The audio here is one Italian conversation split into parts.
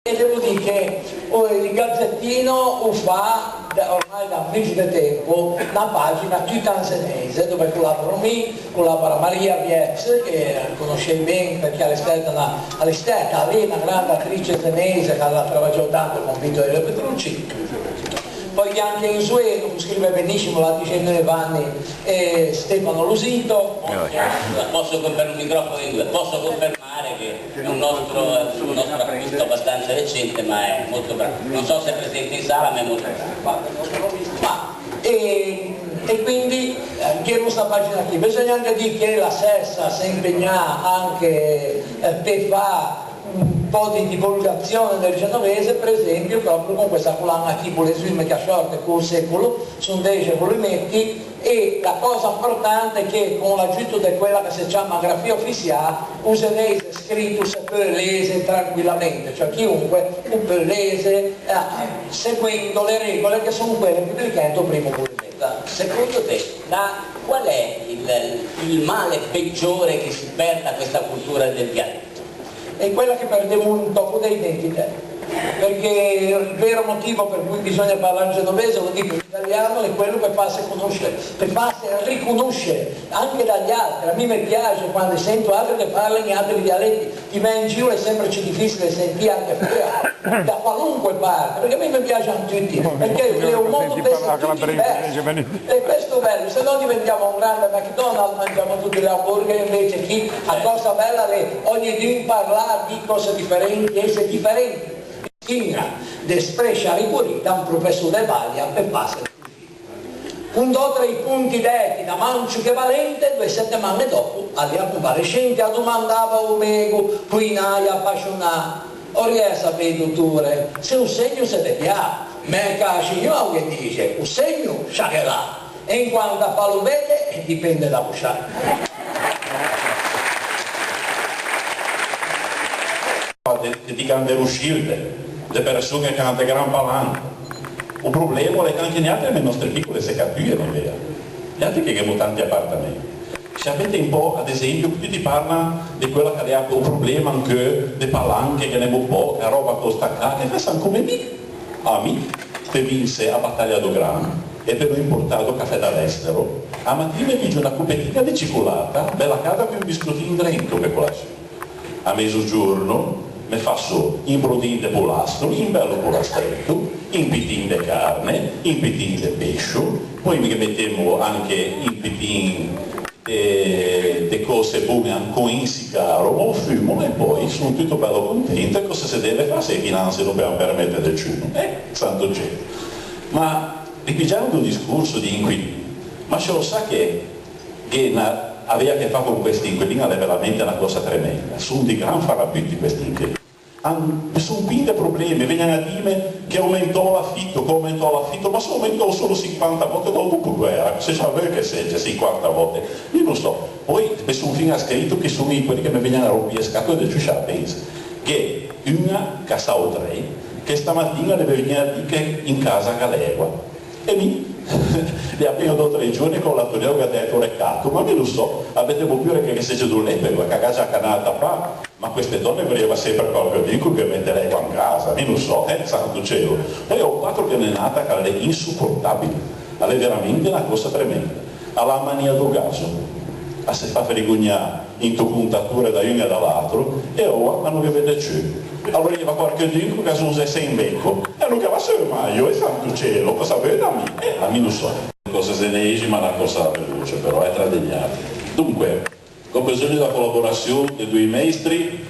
E devo dire che il Gazzettino fa ormai da un mese di tempo una pagina tutta senese dove collaborano me, collabora Maria Viez, che conoscevi bene perché all'esteta aveva una grande attrice senese che ha lavorato tanto con Vittorio Petrucci. Poi anche in Sueno scrive benissimo la Dicendo Vanni e Stefano Lusito. Posso confermare che è un nostro acquisto abbastanza recente, ma è molto bravo. Non so se è presente in sala, ma è molto bravo. E quindi anche questa pagina qui. Bisogna anche dire che la Sessa si impegna anche per fare un po' di divulgazione del genovese, per esempio proprio con questa collana tipo le suime che a sorte col secolo sono 10 volumetti, e la cosa importante è che con l'aggiunto di quella che si chiama grafia ufficiale userese scritto se può lese tranquillamente, cioè chiunque può lese seguendo le regole che sono quelle pubblicate il primo volumetto. Secondo te, qual è il male peggiore che si perde da questa cultura del dialetto? È quella che perdiamo un tocco d'identità, perché il vero motivo per cui bisogna parlare genovese, lo dico in italiano, è quello per farsi conoscere, per farsi riconoscere anche dagli altri. A me mi piace quando sento altri che parlano in altri dialetti, chi va in giro è sempre più difficile sentire anche fuori, da qualunque parte, perché a me mi piacciono tutti, perché è un mondo tutti diverso, e questo è bello, se no diventiamo un grande McDonald's, mangiamo tutti gli hamburger, invece chi la cosa bella è ogni giorno parlare di cose differenti, essere differenti. Ingra d'espressa rigurita un professore Valia per passare un do tra i punti detti da mancio che valente 2 settimane dopo alla convalescente domandava Omego poi naia appassionata o riesce a sapere dottore se un segno si vede me cascino che dice un segno sciacherà e in quanto a fa lo vede dipende da uscire. Di grande uscite, le persone che hanno di gran palanca. Il problema è che anche noi abbiamo le nostre piccole seccature, non è vero? Gli altri che abbiamo tanti appartamenti. Se avete un po', ad esempio, qui ti parla di quella che ha un problema anche di palanche, che ne abbiamo poco, che roba costa cara, che sanno come me. A me, che vinse a Battaglia do Grano e per ho importato caffè dall'estero, a mattina mi dice una cupettina di cicolata, bella casa che ho vissuto in Trento, che quella. A mezzogiorno mi faccio in brodin de polastro, in bello polastretto, in pitin de carne, in pitin de pesce, poi mi mettiamo anche in pitin de cose buone ancora in sicaro, o fumo e poi sono tutto bello contento e cosa si deve fare se le finanze dobbiamo permettere del ciuno. Santo cielo. Ma ripigiando il discorso di inquilini, ma ce lo sa che aveva a che fare con questi inquilini è veramente una cosa tremenda, sono di gran farabutti questi inquilini. Sono quindi problemi, vengono a dire che aumentò l'affitto, ma se aumentò solo 50 volte dopo guerra, se sapeva che segge 50 volte, io non so. Poi mi sono fino a scritto che sono quelli che mi vengono a rompere le scatole del ciuscia pensa, che una casa o tre, che stamattina deve venire a dire che in casa Galegua. E mi le appena 2 o 3 giorni con la Toneo che ha detto reccato, ma io lo so, avete paura che se c'è un lepre, la cagaggia canata qua, ma queste donne voleva sempre qualche dico che metterei qua in casa, io lo so, santo cielo. Poi ho 4 che ne è nata che è insupportabile, è veramente una cosa tremenda, ha la mania do gaso, a se fa vergognare in tu puntature da uno e dall'altro, e ora non che vede più. Allora gli va qualche dico che sono se in becco, e non che va sempre mai, io e santo cielo, cosa vede a me? A me non so. Cose senesi, ma una cosa veloce, però è tra degli altri. Dunque, ho bisogno della collaborazione dei 2 maestri,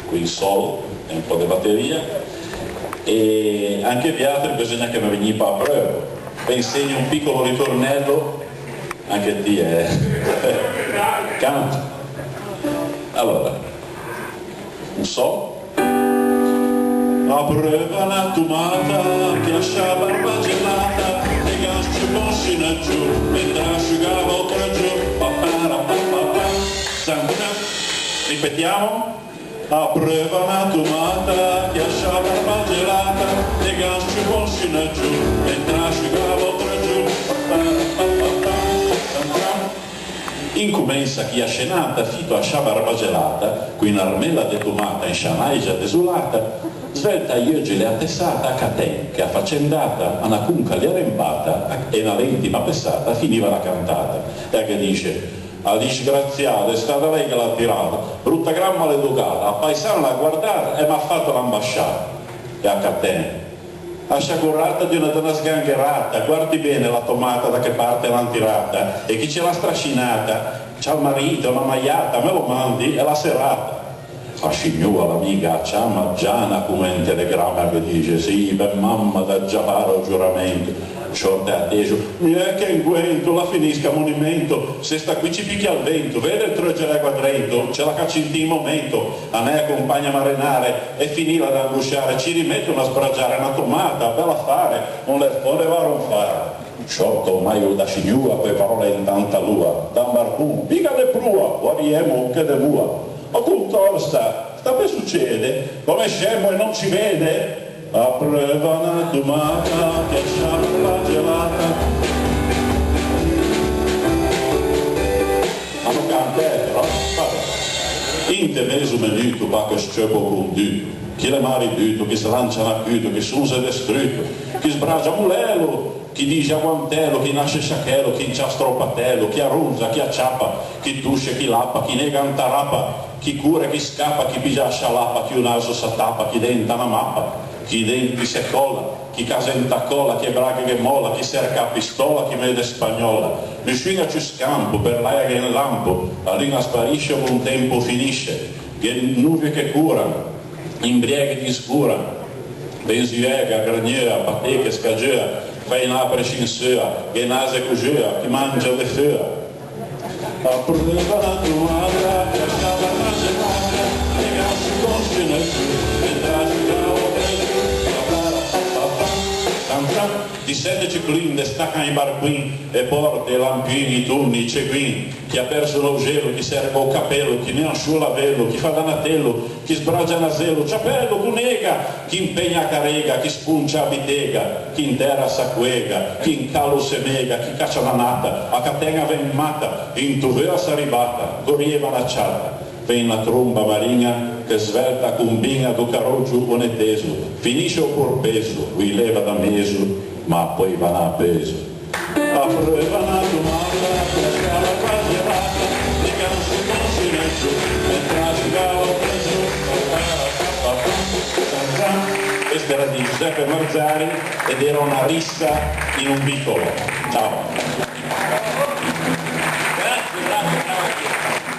qui in sol e un po' di batteria, e anche gli altri bisogna che mi venite a prova. Vi insegno un piccolo ritornello, anche di canto. Allora, un sol. Apreva la tomata, che lascia barba gelata, e ganci bossi giù, mentre asciugava il traggio, ripetiamo. Apreva la tomata, che lascia barba gelata, e ganci bossi giù, mentre asciugava il traggio, in incomincia chi ha scenata fito a sciabarba gelata, qui in armella detumata in scianaigia desolata, svelta iogile attessata a catè, che affaccendata a una cunca li arrembata e una lentima pessata finiva la cantata. E che dice: a disgraziata è stata lei che l'ha tirata, brutta gran maleducata, a paesano a guardare e mi ha fatto l'ambasciata. E a catè, a sciagurata di una donna sgangherata, guardi bene la tomata da che parte l'han tirata, e chi ce l'ha strascinata, c'ha il marito, una maiata, me lo mandi, è la serata. A scignua l'amica ciama giana come un telegramma che dice: sì, per mamma da già fare giuramento, short atteso, mi è che inguento, la finisca monumento, se sta qui ci picchia il vento, vede il trogere quadrento, ce la caccia in di momento, a me accompagna a marinare e finila ad angusciare, ci rimette una sbragiare, una tomata, bella fare, un lerfone va a ronfare. Sciotto mai da scignua, quelle parole in tanta lua, da marcun, pica le prua, guariemo che de mua. Ma con tosta, sta per succede, come scemo e non ci vede, a prova una tomata che sciarpa gelata. Ma non canta però, vabbè. In te meso minuto va che scioppo conduto, chi le mari buto, chi si lancia a chiudo, chi s'usa distrutto, chi sbragia mulelo, chi dice aguantello, chi nasce sciachello, chi inciastra patello, chi arrunza, chi acciappa, chi tusce, chi lappa, chi nega antarappa, chi cura, chi scappa, chi pigia scialappa, chi un naso s'attappa, chi denta una mappa, chi denti si colla, chi casa in taccola, chi braga che molla, chi cerca a pistola, chi mede spagnola. Mi swinga ci scampo, per l'aria che in lampo, la linea sparisce o un tempo finisce, che nuvole che curano, imbrieghe di scura, benziega, graniera, pateche, scagera, fai una prescinsera, che nase cugera, chi mangia le fera. A prova la tomata, che stava a gelata, e gassi consciono e trascicavo di sette ciclin, staccano i barquin e porte, i lampini, i turni, i ceguin, chi ha perso lo gelo, chi serve il capello, chi ne asciuga velo, chi fa danatello, chi sbragia nasello, ciapello, cunega, chi impegna a carega, chi spuncia a bitega, chi interra s'acquega, chi incalo semega, chi caccia la nata, a catena vemmata, in tuvera s'arribata, corrieva la ciata. Vem la tromba marinha che svelta combina do caroggio oneteso, finisce o por peso, lui leva da meso, ma poi va a peso. A prova na tomata, che scala quasi errata, di cansi con silenzio, mentre asciugava preso. Questa era di Giuseppe Marzari ed era una rissa in un vicolo. Ciao.